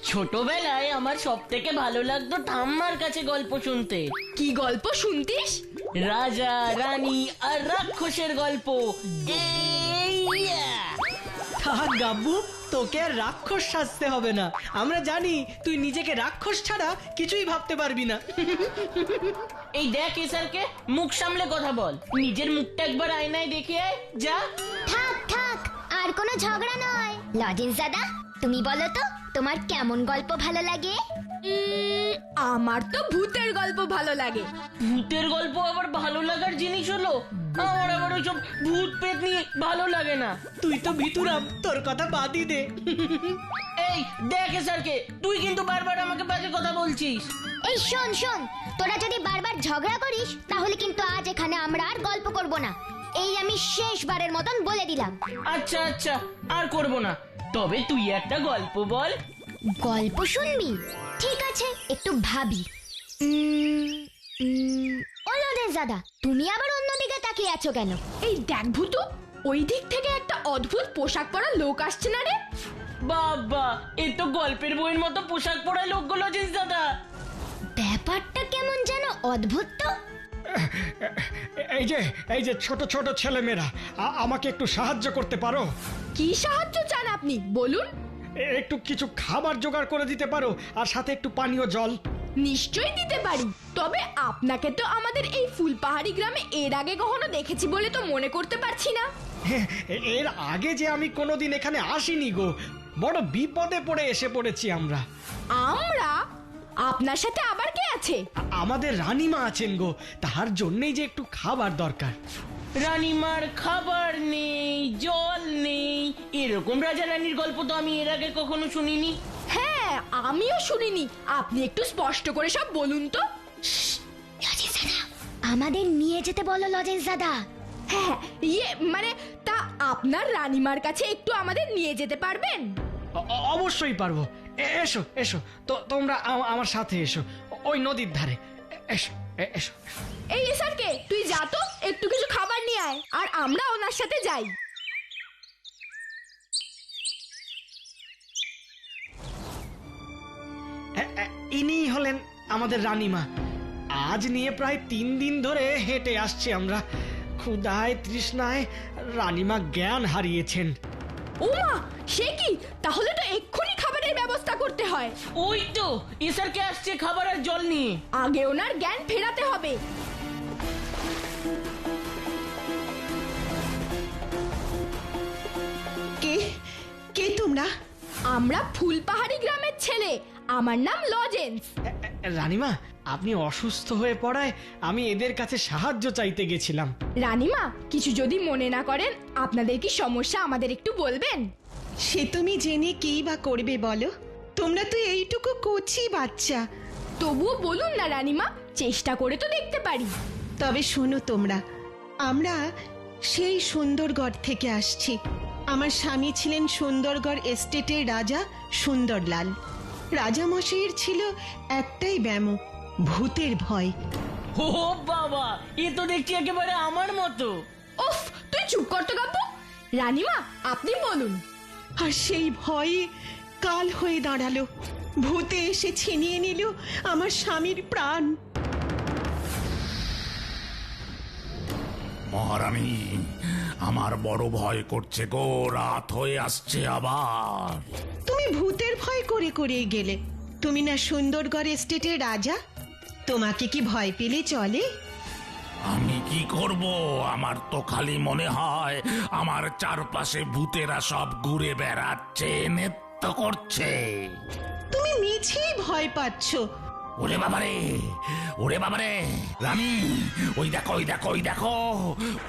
ছোটবেলায় আমার সব থেকে ভালো লাগতো ঠাম্মার কাছে গল্প শুনতে। কি গল্প শুনতিস? রাজা রানী আর রাক্ষসের গল্প। থাক গাব্বু, তোকে আর রাক্ষস সাজতে হবে না। আমরা জানি তুই নিজেকে রাক্ষস ছাড়া কিছুই ভাবতে পারবি না। এই দেখ এসারকে, মুখ সামলে কথা বল। নিজের মুখটা একবার আয়নায় দেখে আয় যা। থাক থাক, আর কোনো ঝগড়া নয়। লজেন্স দাদা, তুমি বলো তো তোমার কেমন গল্প ভালো লাগে? আমার তো ভূতের গল্প ভালো লাগে। ভূতের গল্প আবার ভালো লাগার জিনিস হলো? আমার আবার ওইসব ভূত পেট নিয়ে ভালো লাগে না। তুই তো ভিতুরাম, তোর কথা বাদই দে। এই দেখ এসারকে, তুই কিন্তু বারবার আমাকে বাজে কথা বলছিস। এই শোন শোন, তোরা যদি বারবার ঝগড়া করিস তাহলে কিন্তু আজ এখানে আমরা আর গল্প করব না। এই আমি শেষবারের মতন বলে দিলাম। আচ্ছা আচ্ছা, আর করব না। তবে তুই একটা গল্প বল। গল্প শুনবি? ঠিক আছে, একটু ভাবি। ও লজেন্স দাদা, তুমি আবার অন্যদিকে তাকিয়ে আছো কেন? এই দেখ ভূতু, ওই দিক থেকে একটা অদ্ভুত পোশাক পরা লোক আসছে না রে? বাবা, এ তো গল্পের বইয়ের মতো পোশাক পরা লোকগুলো জিনিস দাদা। ব্যাপারটা কেমন যেন অদ্ভুত তো। এই যে ছোট ছোট ছেলেমেয়েরা, আমাকে একটু সাহায্য করতে পারো? কি সাহায্য চান আপনি, বলুন। একটু কিছু খাবার জোগাড় করে দিতে পারো, আর সাথে একটু পানীয় জল। নিশ্চয়ই দিতে পারি, তবে আপনাকে তো আমাদের এই ফুলপাহাড়ি গ্রামে এর আগে কখনো দেখেছি বলে তো মনে করতে পারছি না। এর আগে যে আমি কোনোদিন এখানে আসিনি গো, বড় বিপদে পড়ে এসে পড়েছি আমরা। আমরা? আপনার সাথে আবার কে আছে? আমাদের রানীমা আছেন গো, তার জন্যই যে একটু খাবার দরকার। রানীমার খাবার নেই, জল নেই, এরকম রাজা রানীর গল্প তো আমি এর আগে কখনো শুনিনি। হ্যাঁ, আমিও শুনিনি। আপনি একটু স্পষ্ট করে সব বলুন তো। লজেন্স দাদা, আমাদের নিয়ে যেতে বলো লজেন্স দাদা। হ্যাঁ, মানে তা আপনার রানীমার কাছে একটু আমাদের নিয়ে যেতে পারবেন? অবশ্যই পারবো। এসো এসো, তো তোমরা আমার সাথে এসো, ওই নদীর ধারে। এসো এসো। এই এসারকে, তুই যা তো, একটু কিছু খাবার নিয়ে আয়, আর আমরা ওনার সাথে যাই। ইনি হলেন আমাদের রানীমা। আজ নিয়ে প্রায় 3 দিন ধরে হেঁটে আসছি আমরা। ক্ষুধায় তৃষ্ণায় রানীমা জ্ঞান হারিয়েছেন। ওমা, সে কি? তাহলে তো এক্ষুনি খাবারের ব্যবস্থা করতে হয়। ওই তো এসারকে আসছে খাবার আর জল নিয়ে। আগে ওনার জ্ঞান ফেরাতে হবে। কে কে তোমরা? আমরা ফুলপাহাড়ি গ্রামের ছেলে, আমার নাম লজেন্স। রানীমা, আপনি অসুস্থ হয়ে পড়ায় আমি এদের কাছে সাহায্য চাইতে গেছিলাম। রানীমা, কিছু যদি মনে না করেন, আপনাদের কি সমস্যা আমাদের একটু বলবেন? সে তুমি জেনে কেই বা করবে বলো? তোমরা তো এইটুকু কচি বাচ্চা। তবুও বলুন না রানীমা, চেষ্টা করে তো দেখতে পারি। তবে শোনো তোমরা, আমরা সেই সুন্দরগড় থেকে আসছি। আমার স্বামী ছিলেন সুন্দরগড় এস্টেটের রাজা সুন্দরলাল। রাজামশাইয়ের ছিল একটাই ব্যামো, ভূতের ভয়। ও বাবা, এ তো দেখছি একেবারে আমার মতো। উফ, তুই চুপ কর তো গাব্বু। রানীমা, আপনি বলুন। আর সেই ভয়ে কাল হয়ে দাঁড়ালো। ভূতে এসে ছিনিয়ে নিল আমার স্বামীর প্রাণ। মহারানী, আমার বড় ভয় করছে গো, রাত হয়ে আসছে আবার। তুমি ভূতের ভয় করে করেই গেলে। তুমি না সুন্দরগড় এস্টেটের রাজা, তোমাকে কি ভয় পেলে চলে? আমি কি করব? আমার তো খালি মনে হয় আমার চারপাশে ভূতেরা সব ঘুরে বেড়াচ্ছে, নৃত্য করছে। তুমি মিছেই ভয় পাচ্ছ। ওরে বাবারে, ওরে বাবারে! রানী, ওই দেখো ওই দেখো ওই দেখো,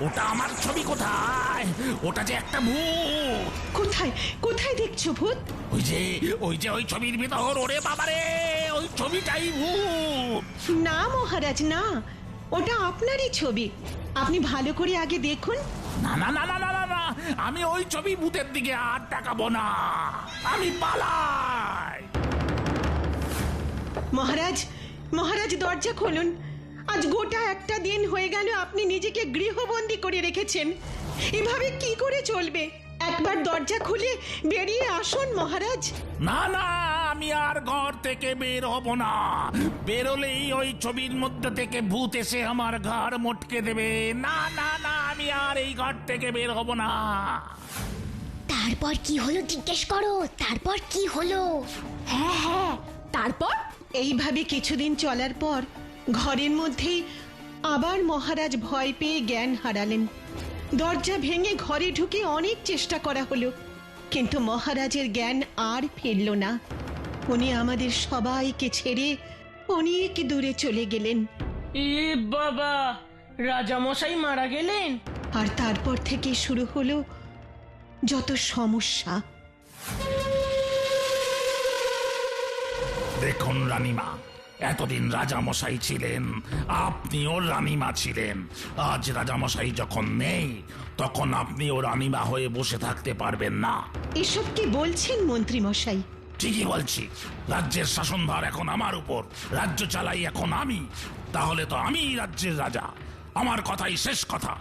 ওটা আমার ছবি। কোথায়? ওটা যে একটা ভূত। কোথায় কোথায় দেখছো ভূত? ওই ছবির ভিতর। ওরে বাবারে, ওই ছবিটাই ভূত। না মহারাজ, না, ওটা আপনারই ছবি। আপনি ভালো করে আগে দেখুন। না না না না না না না, আমি ওই ছবি ভূতের দিকে আর তাকাবো না। আমি পালাই। মহারাজ, মহারাজ দরজা খুলুন। আজ গোটা একটা দিন হয়ে গেল আপনি নিজেকে গৃহবন্দী করে রেখেছেন। এভাবে কি করে চলবে? একবার দরজা খুলে বেরিয়ে আসুন মহারাজ। না না, আমি আর ঘর থেকে বের হব না। বেরোলেই ওই ছবির মধ্যে থেকে ভূত এসে আমার ঘর মটকে দেবে। না না না, আমি আর এই ঘর থেকে বের হব না। তারপর কি হলো জিজ্ঞেস করো, তারপর কি হলো? হ্যাঁ হ্যাঁ, তারপর? এইভাবে কিছুদিন চলার পর ঘরের মধ্যেই আবার মহারাজ ভয় পেয়ে জ্ঞান হারালেন। দরজা ভেঙে ঘরে ঢুকে অনেক চেষ্টা করা হলো, কিন্তু মহারাজের জ্ঞান আর ফিরল না। উনি আমাদের সবাইকে ছেড়ে অনেক দূরে চলে গেলেন। এ বাবা, রাজামশাই মারা গেলেন? আর তারপর থেকে শুরু হলো যত সমস্যা। দেখুন রানীমা, এতদিন রাজামশাই ছিলেন, আপনিও রানীমা ছিলেন। আজ রাজামশাই যখন নেই, তখন আপনিও রানীমা হয়ে বসে থাকতে পারবেন না। এসব কি বলছেন মন্ত্রী মশাই? ঠিকই বলছি। রাজ্যের শাসনভার এখন আমার উপর, রাজ্য চালাই এখন আমি। তাহলে তো আমিই রাজ্যের রাজা, আমার কথাই শেষ কথা।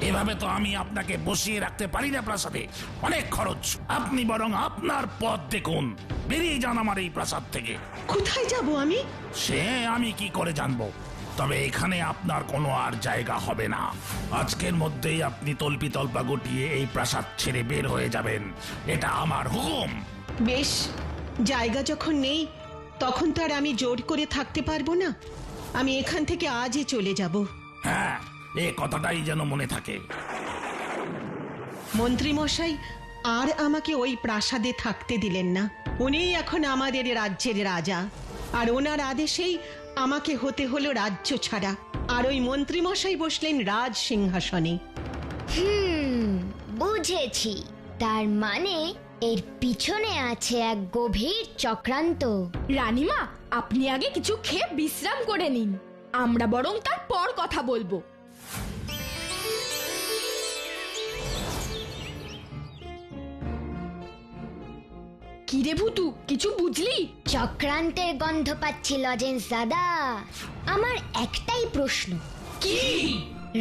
এভাবে তো আমি আপনাকে বসিয়ে রাখতে পারি না প্রাসাদে, অনেক খরচ। আপনি বরং আপনার পথ দেখুন, বেরিয়ে যান আমার এই প্রাসাদ থেকে। কোথায় যাব আমি? সে আমি কি করে জানবো? তবে এখানে আপনার কোনো আর জায়গা হবে না। আজকের মধ্যেই আপনি তল্পি তল্পা গুটিয়ে এই প্রাসাদ ছেড়ে বের হয়ে যাবেন, এটা আমার হুকুম। বেশ, জায়গা যখন নেই তখন তো আর আমি জোর করে থাকতে পারবো না। আমি এখান থেকে আজই চলে যাব। হ্যাঁ, এ কথাটাই যেন মনে থাকে। মন্ত্রী মশাই আর আমাকে ওই প্রাসাদে থাকতে দিলেন না। উনিই এখন আমাদের রাজ্যের রাজা, আর ওনার আদেশেই আমাকে হতে হলো রাজ্য ছাড়া। আর ওই মন্ত্রী মশাই বসলেন রাজ সিংহাসনে। বুঝেছি। তার মানে এর পিছনে আছে এক গভীর চক্রান্ত। রানীমা, আপনি আগে কিছু খেয়ে বিশ্রাম করে নিন, আমরা বরং তারপর কথা বলবো। কিরে ভুতু, কিছু বুঝলি? চক্রান্তের গন্ধ পাচ্ছি লজেন্স দাদা। আমার একটাই প্রশ্ন, কি?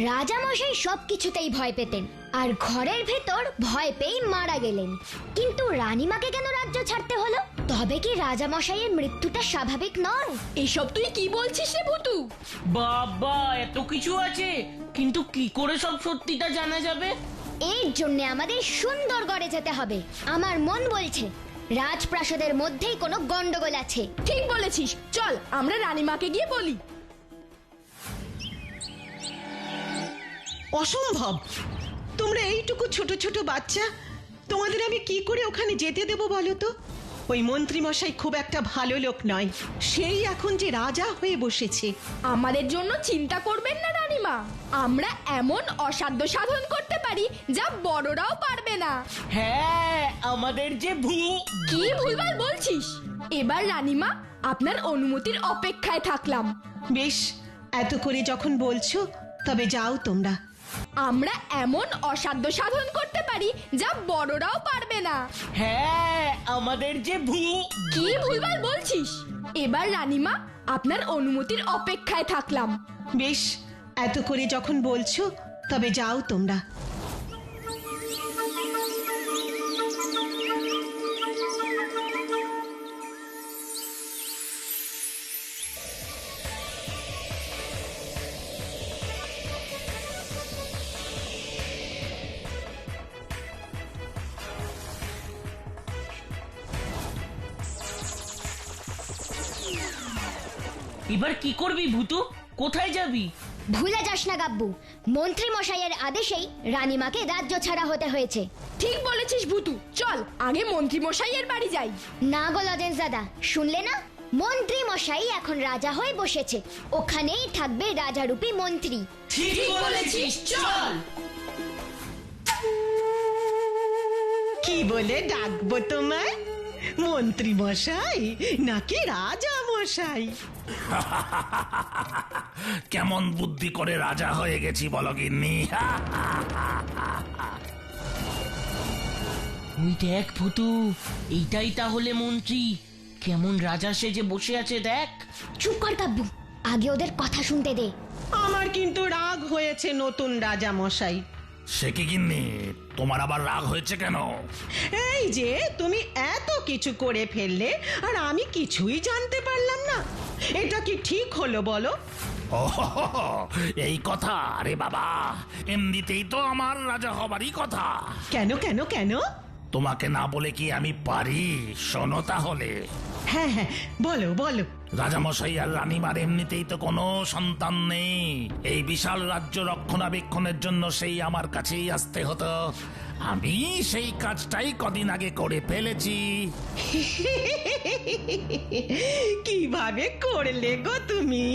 রাজামশাই সবকিছুতেই ভয় পেতেন, আর ঘরের ভেতর ভয় পেয়েই মারা গেলেন, কিন্তু রানীমাকে কেন রাজ্য ছাড়তে হলো? তবে কি রাজামশাইয়ের মৃত্যুটা স্বাভাবিক নয়? এসব তুই কি বলছিস রে ভুতু? বাবা, এত কিছু আছে, কিন্তু কি করে সব সত্যিটা জানা যাবে? এর জন্য আমাদের সুন্দরগড়ে যেতে হবে। আমার মন বলছে রাজপ্রাসাদের মধ্যেই কোনো গন্ডগোল আছে। ঠিক বলেছিস, চল আমরা রানীমাকে গিয়ে বলি। অসম্ভব! তোমরা এইটুকু ছোট ছোট বাচ্চা, তোমাদের আমি কি করে ওখানে যেতে দেব বলো তো? ওই মন্ত্রী মশাই খুব একটা ভালো লোক নয়, সেই এখন যে রাজা হয়ে বসেছে। আমাদের জন্য চিন্তা করবেন না রানীমা, আমরা এমন অসাধ্য সাধন করতে পারি যা বড়রাও পারবে না। হ্যাঁ, আমাদের যে কি ভুলভাল বলছিস? এবার রানীমা, আপনার অনুমতির অপেক্ষায় থাকলাম। বেশ, এত করে যখন বলছো তবে যাও তোমরা। আমরা এমন অসাধ্য সাধন করতে পারি যা বড়রাও পারবে না। হ্যাঁ, আমাদের যে কি ভুলভাল বলছিস? এবার রানীমা, আপনার অনুমতির অপেক্ষায় থাকলাম। বেশ, এত করে যখন বলছো তবে যাও তোমরা। এবার কি করবি ভূতু? কোথায় যাবি? ভুলে যাস না গাব্বু, মন্ত্রী মশাইয়ের আদেশেই রানীমাকে রাজ্য ছাড়া হতে হয়েছে। ঠিক বলেছিস ভুতু, চল আগে মন্ত্রী মশাইয়ের বাড়ি যাই। না গো লজেন্স দাদা, শুনলে না? মন্ত্রী মশাই এখন রাজা হয়ে বসেছে, ওখানেই থাকবে রাজারূপী মন্ত্রী। ঠিক বলেছিস, চল। কি বলে ডাকবো তোমায়? মন্ত্রী মশাই নাকি রাজা মশাই? কেমন বুদ্ধি করে রাজা হয়ে গেছি বলো গিন্নি। ওই দেখ ভূতু, এইটাই তাহলে মন্ত্রী, কেমন রাজা সেজে বসে আছে দেখ। চুপ কর গাব্বু, আগে ওদের কথা শুনতে দে। আমার কিন্তু রাগ হয়েছে নতুন রাজা মশাই। সে কি গিন্নি, তোমার আবার রাগ হয়েছে কেন? এই যে তুমি এত কিছু করে ফেললে আর আমি কিছুই জানতে পারলাম না, এটা কি ঠিক হলো বলো? ও এই কথা? আরে বাবা, এমনিতেই তো আমার রাজা হবারই কথা। কেন কেন কেন? তোমাকে না বলে কি আমি পারি? শোনো তাহলে। হ্যাঁ হ্যাঁ, বলো বলো। রাজামশাই আর রানীমার এমনিতেই তো কোনো সন্তান নেই। এই বিশাল রাজ্য রক্ষণাবেক্ষণের জন্য সেই আমার কাছেই আসতে হতো। আমি সেই কাজটাই কদিন আগে করে ফেলেছি। কিভাবে করলে গো তুমি?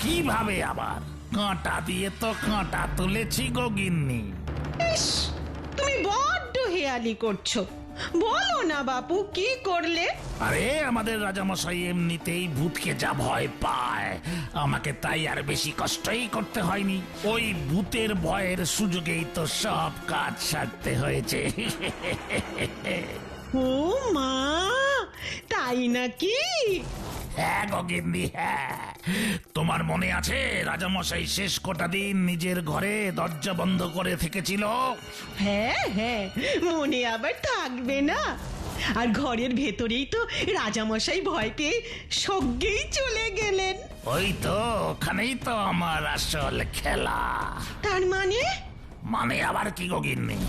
কিভাবে আবার? কাঁটা দিয়ে তো কাঁটা তুলেছি গো গিন্নি। ইস, তুমি বড্ড হেয়ালি করছো, বলো না বাপু কি করলে? আরে আমাদের রাজামশাই এমনিতেই ভূতকে যা ভয় পায়, আমাকে তাই আর বেশি কষ্টই করতে হয়নি। ওই ভূতের ভয়ের সুযোগেই তো সব কাজ সারতে হয়েছে। ও মা, তাই নাকি? হ্যাঁ গো গিন্নি, হ্যাঁ। তোমার মনে আছে রাজামশাই শেষ কটা দিন নিজের ঘরে দরজা বন্ধ করে থেকেছিল? হ্যাঁ হ্যাঁ, মনে আবার থাকবে না? আর ঘরের ভেতরেই তো রাজামশাই ভয় পেয়ে সজ্ঞেই চলে গেলেন। ওই তো, ওখানেই তো আমার আসল খেলা। তার মানে? মানে আবার কি গো গিন্নি,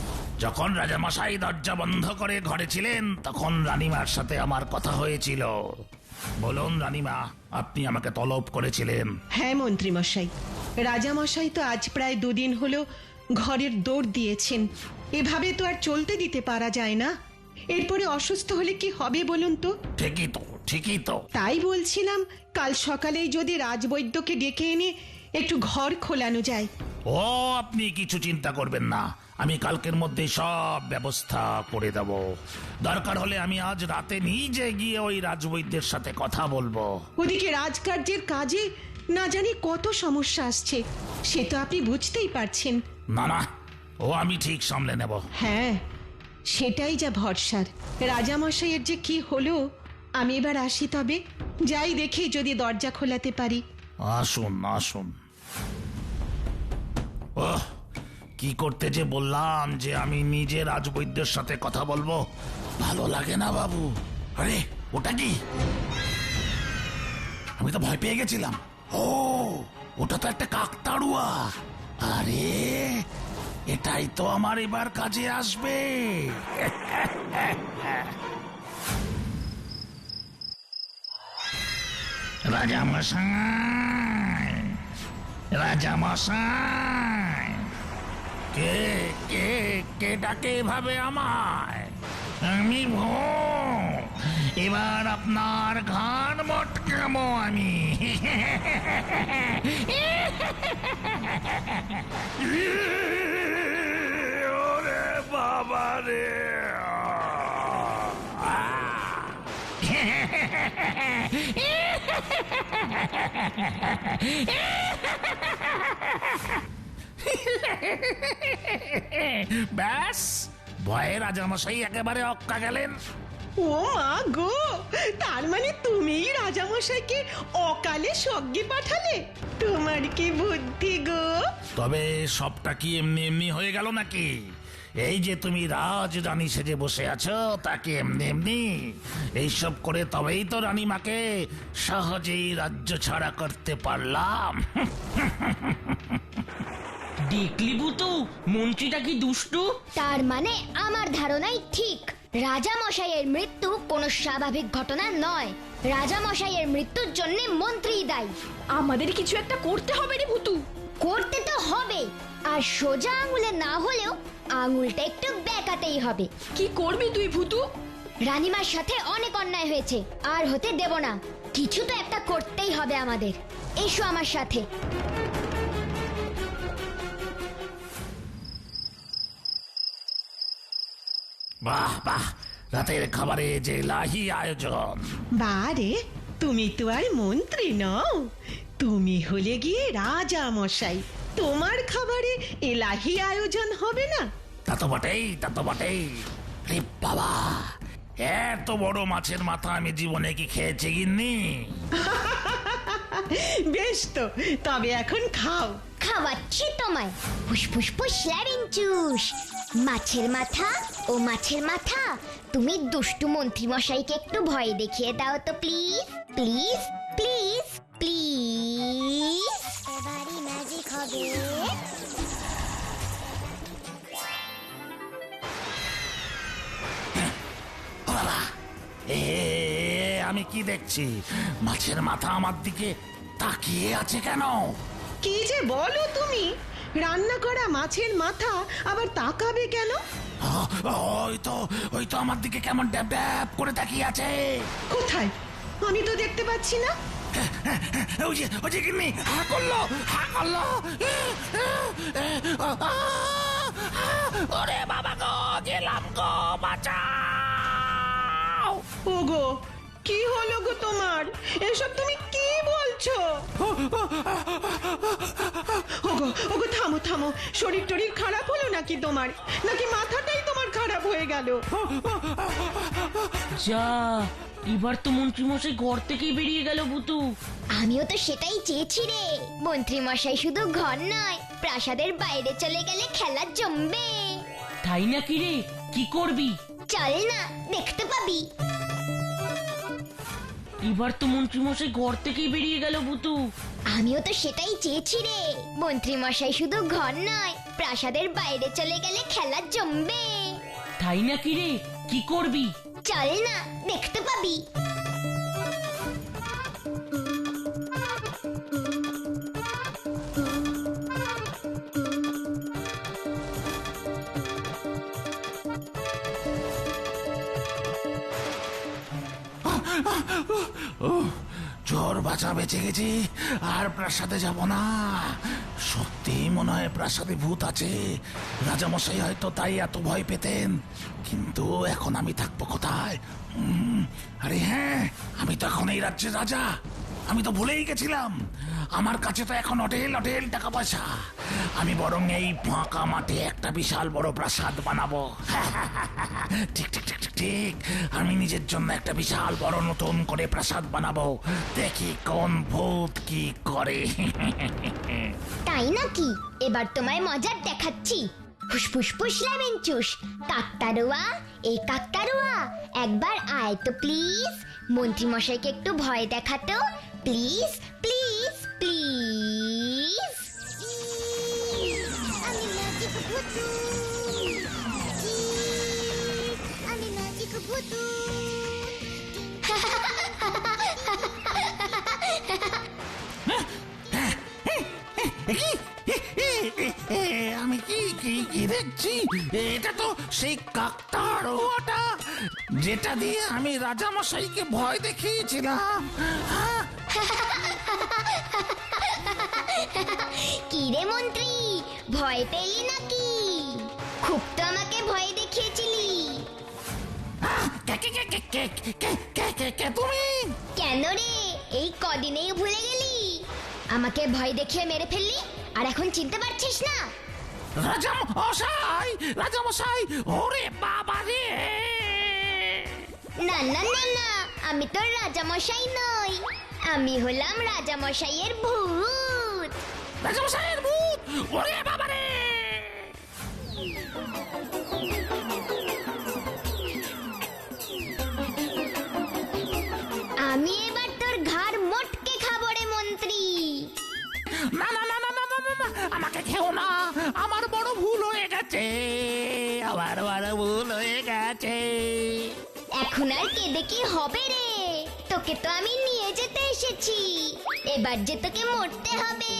যখন রাজামশাই দরজা বন্ধ করে ঘরে ছিলেন তখন রানীমার সাথে আমার কথা হয়েছিল। বলুন রানীমা, আপনি আমাকে তলব করেছিলেন। হ্যাঁ মন্ত্রী মশাই, রাজামশাই তো আজ প্রায় 2 দিন হলো ঘরের দৌড় দিয়েছেন। এভাবে তো আর চলতে দিতে পারা যায় না। এরপরে অসুস্থ হলে কি হবে বলুন তো? ঠিকই তো, ঠিকই তো। তাই বলছিলাম কাল সকালেই যদি রাজবৈদ্যকে ডেকে এনে একটু ঘর খোলানো যায়। ও আপনি কিছু চিন্তা করবেন না, আমি কালকের মধ্যে সব ব্যবস্থা করে দেব। দরকার হলে আমি আজ রাতে নিজে গিয়ে ওই রাজবৈদ্যের সাথে কথা বলবো। ওদিকে রাজকার্যের কাজে না জানি কত সমস্যা আসছে, সে তো আপনি বুঝতেই পারছেন। না না, ও আমি ঠিক সামলে নেব। হ্যাঁ, সেটাই যা ভরসার। রাজামশাইয়ের যে কি হলো, আমি এবার আসি, তবে যাই দেখি যদি দরজা খোলাতে পারি। আসুন আসুন। ওহ, কি করতে যে বললাম যে আমি নিজে রাজবৈদ্যের সাথে কথা বলবো, ভালো লাগে না বাবু। আরে ওটা কি? আমি তো ভয় পেয়ে গেছিলাম। ও, ওটা তো একটা কাকতাড়ুয়া। আরে এটাই তো আমার এবার কাজে আসবে। রাজামশাই, রাজামশাই, কে কে কে ডাকে এভাবে আমায়? আমি ভূত, এবার আপনার ঘাড় মটকাবো আমি। ওরে বাবা রে! ব্যাস, ভয়ে রাজামশাই একেবারে অক্কা গেলেন। ও মা গো, তার মানে তুমিই রাজামশাইকে অকালে সজ্ঞে পাঠালে? তোমার কি বুদ্ধি গো! তবে সবটা কি এমনি এমনি হয়ে গেল নাকি? এই যে তুমি রাজরানী সেজে বসে আছো, তাকে এমনি এমনি এইসব করে তবেই তো রানীমাকে সহজেই রাজ্য ছাড়া করতে পারলাম। দেখলি বুতু, মন্ত্রীটা কি দুষ্টু। তার মানে আমার ধারণাই ঠিক, রাজামশাইয়ের মৃত্যু কোনো স্বাভাবিক ঘটনা নয়। রাজামশাইয়ের মৃত্যুর জন্য মন্ত্রীই দায়ী। আমাদের কিছু একটা করতে হবে রে ভুতু। করতে তো হবে, আর সোজা আঙুলে না হলেও আঙুলটা একটু বেঁকাতেই হবে। কি করবি তুই ভুতু? রানীমার সাথে অনেক অন্যায় হয়েছে, আর হতে দেব না। কিছু তো একটা করতেই হবে আমাদের। এসো আমার সাথে। বাহ বাহ, রাতের খাবারে যে লাহি আয়োজন। বারে, তুমি তো আর মন্ত্রী নও, তুমি হলে গিয়ে রাজা মশাই। তোমার খাবারে এলাহি আয়োজন হবে না? তা তো বটেই, তা তো বটেই। আরে বাবা, এত বড় মাছের মাথা আমি জীবনে কি খেয়েছি গিন্নি? বেশ তো, তবে এখন খাও। খাওয়াচ্ছি তোমায়। ফুসফুস ফুসলারিং চুস। মাছের মাথা ও মাছের মাথা, তুমি দুষ্টু মন্ত্রী মশাইকে একটু ভয় দেখিয়ে দাও তো প্লিজ প্লিজ প্লিজ প্লিজ। এবারই ম্যাজিক হবে। বাবা, আমি কি দেখছি? মাছের মাথা আমার দিকে তাকিয়ে আছে কেন? কি যে বলো তুমি, রান্না করা মাছের মাথা আবার তাকাবে কেন? ওই তো আমার দিকে কেমন ড্যাব ড্যাব করে তাকিয়ে আছে। কোথায়? আমি তো দেখতে পাচ্ছি না। ওই যে গিন্নি হা করলো। ওরে বাবা গো, গেলাম গো, বাঁচাও। ওগো, কি হলো গো তোমার? এসব তুমি কি বলছো? ওগো ওগো, থামো থামো। শরীর টরীর খারাপ হলো নাকি তোমার? নাকি মাথাটাই তোমার খারাপ হয়ে গেল? যা, এবার তো মন্ত্রী মশাই ঘর থেকেই বেরিয়ে গেল বুতু। আমিও তো সেটাই চেয়েছি রে। মন্ত্রী মশাই শুধু ঘর নয়, প্রাসাদের বাইরে চলে গেলে খেলা জমবে। তাই নাকি রে? কি করবি? চল না, দেখতে পাবি। এবার তো মন্ত্রী মশাই ঘর থেকেই বেরিয়ে গেল বুতু। আমিও তো সেটাই চেয়েছি রে। মন্ত্রী মশাই শুধু ঘর নয়, প্রাসাদের বাইরে চলে গেলে খেলা জমবে। তাই নাকি রে? কি করবি? চল না, দেখতে পাবি। জোর বাঁচা বেঁচে গেছি, আর প্রাসাদে যাব না। সত্যি মনে হয় প্রাসাদে ভূত আছে। রাজামশাই হয়তো তাই এত ভয় পেতেন। কিন্তু এখন আমি থাকবো কোথায়? আরে হ্যাঁ, আমি তো এখন এই রাজ্যের রাজা। আমি তো ভুলেই গেছিলাম, আমার কাছে তো এখন অঢেল অঢেল টাকা পয়সা। আমি বরং এই ফাঁকা মাঠে একটা বিশাল বড় প্রাসাদ বানাবো। ঠিক ঠিক ঠিক ঠিক ঠিক, আমি নিজের জন্য একটা বিশাল বড় নতুন করে প্রাসাদ বানাবো। দেখি কোন ভূত কি করে। তাই নাকি? এবার তোমায় মজা দেখাচ্ছি। ফুসফুস ফুসলামিন চুস। কাকতারুয়া, এই কাকতারুয়া, একবার আয় তো প্লিজ। মন্ত্রী মশাইকে একটু ভয় দেখাতো প্লিজ প্লিজ প্লিজ। আমি ম্যাজিক ভূতু, আমি ম্যাজিক ভূতু। আমি কি কি কি দেখছি? এটা তো সেই কাকতাড়ুয়াটা যেটা দিয়ে আমি রাজামশাইকে ভয় দেখিয়েছিলাম। কি রে মন্ত্রী, ভয় পেলি নাকি? খুব তো আমাকে ভয় দেখিয়েছিলি। তুমি কেন রে, এই কদিনেই ভুলে গেলি? আমাকে ভয় দেখিয়ে মেরে ফেললি, আর এখন চিনতে পারছিস না? রাজামশাই, রাজামশাই, ওরে বাবা রে! না না না না, আমি তো রাজামশাই নই, আমি হলাম রাজামশাইয়ের ভূত। রাজামশাইয়ের ভূত? ওরে বাবা রে! আমি এবার তোর ঘাড় মোটকে খাবো রে মন্ত্রী। না না না না না না না, আমাকে খেও না, আমার বড় ভুল হয়ে গেছে, আমার বড় ভুল হয়ে গেছে। এখন আর কেঁদে কি হবে রে? তোকে তো আমি নিয়ে যেতে এসেছি, এবার যে তোকে মরতে হবে।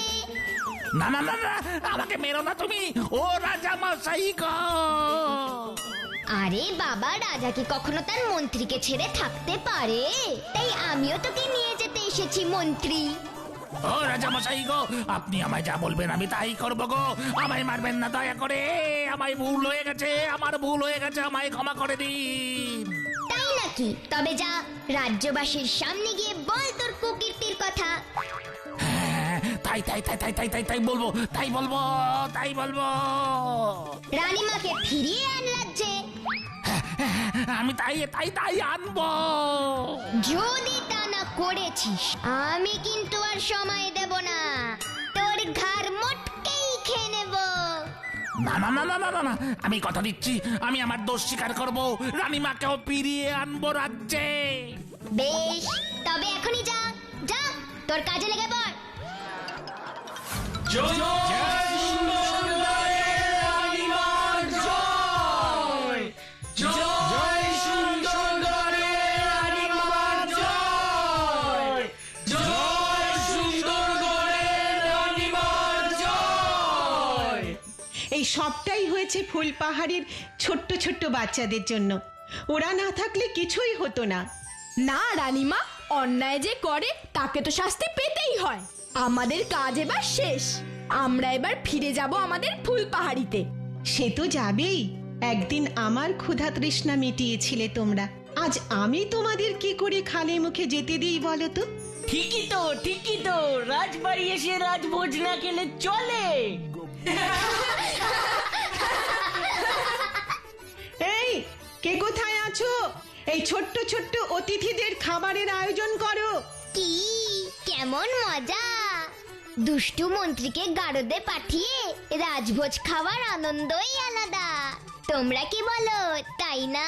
না না না না, আমাকে মেরো না তুমি, ও রাজামশাই গো! আরে বাবা, রাজা কি কখনো তার মন্ত্রীকে ছেড়ে থাকতে পারে? তাই আমিও তোকে নিয়ে যেতে এসেছি মন্ত্রী। ও রাজামশাই গো, আপনি আমায় যা বলবেন আমি তাই করবো গো। আমায় মারবেন না দয়া করে, আমায় ভুল হয়ে গেছে, আমার ভুল হয়ে গেছে, আমায় ক্ষমা করে দিন। তাই নাকি? তবে যা, রাজ্যবাসীর সামনে গিয়ে বল তোর কুকীর্তির কথা। হ্যাঁ, তাই তাই তাই তাই তাই তাই তাই বলবো, তাই বলবো, তাই বলবো। রানীমাকে ফিরিয়ে আন রাজ্যে। আমি তাই তাই তাই আনবো। যদি তা না করেছিস, আমি কিন্তু আর সময় দেব না, তোর ঘাড় মোটকেই খেয়ে নেব। না না না না না না না, আমি কথা দিচ্ছি আমি আমার দোষ স্বীকার করব, রানীমাকেও ফিরিয়ে আনবো রাজ্যে। বেশ, তবে এখনই যা যা, তোর কাজে লেগে পড়। এই সবটাই হয়েছে ফুলপাহাড়ির ছোট্ট ছোট্ট বাচ্চাদের জন্য। ওরা না থাকলে কিছুই হতো না। না রানীমা, অন্যায় যে করে তাকে তো শাস্তি পেতেই হয়। আমাদের কাজ এবার শেষ, আমরা এবার ফিরে যাব আমাদের ফুলপাহাড়িতে। সে তো যাবেই, একদিন আমার ক্ষুধা তৃষ্ণা মিটিয়েছিলে তোমরা, আজ আমি তোমাদের কি করে খালি মুখে যেতে দিই বলো তো? ঠিকই তো, রাজবাড়ি এসে রাজভোজ না খেলে চলে। এই কে কোথায় আছো? এই ছোট্ট ছোট্ট অতিথিদের খাবারের আয়োজন করো। কি কেমন মজা! দুষ্টু মন্ত্রীকে গারদে পাঠিয়ে রাজভোজ খাওয়ার আনন্দই আলাদা। তোমরা কি বলো, তাই না?